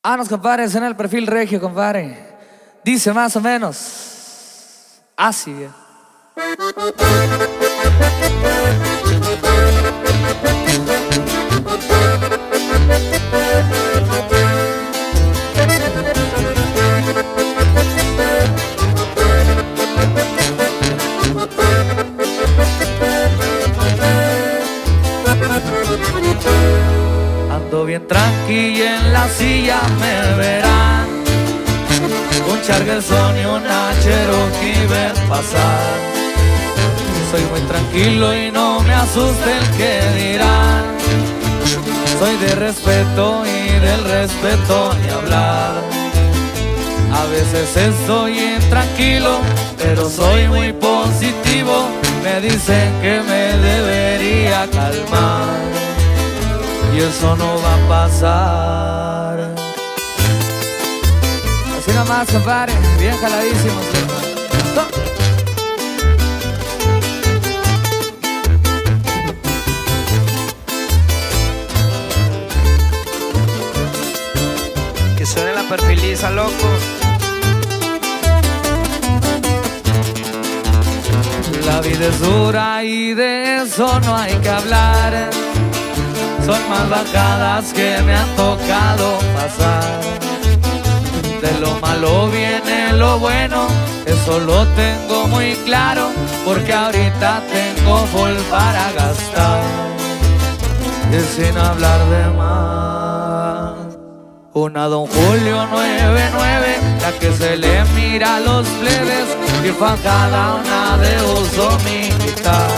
Nos compadres, en el perfil regio, compadre. Dice más o menos así. Ando bien tranqui y en la silla me verán. Un Chargerson y una Cherokee ven pasar. Soy muy tranquilo y no me asusta el que dirán. Soy de respeto y del respeto ni hablar. A veces estoy intranquilo, pero soy muy positivo. Me dicen que me debería calmar y eso no va a pasar. Así nomás, compadre, bien jaladísimos, hermano. Que suene la perfiliza, loco. La vida es dura y de eso no hay que hablar. Son más bajadas que me han tocado pasar. De lo malo viene lo bueno, eso lo tengo muy claro, porque ahorita tengo full para gastar. Y sin hablar de más, una Don Julio 99, la que se le mira a los plebes, y fajada una de uso militar.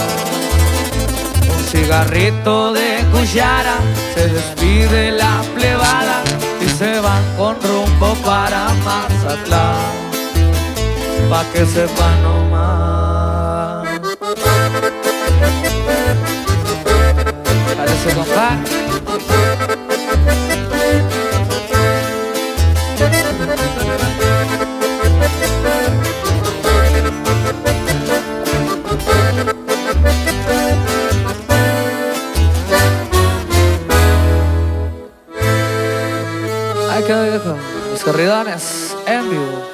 Un cigarrito de cuchara, se despide la plebada y se van con rumbo para Mazatlán, pa' que sepan nomás. Parece, compadre. Ahí quedó, viejo. Los corridones en vivo.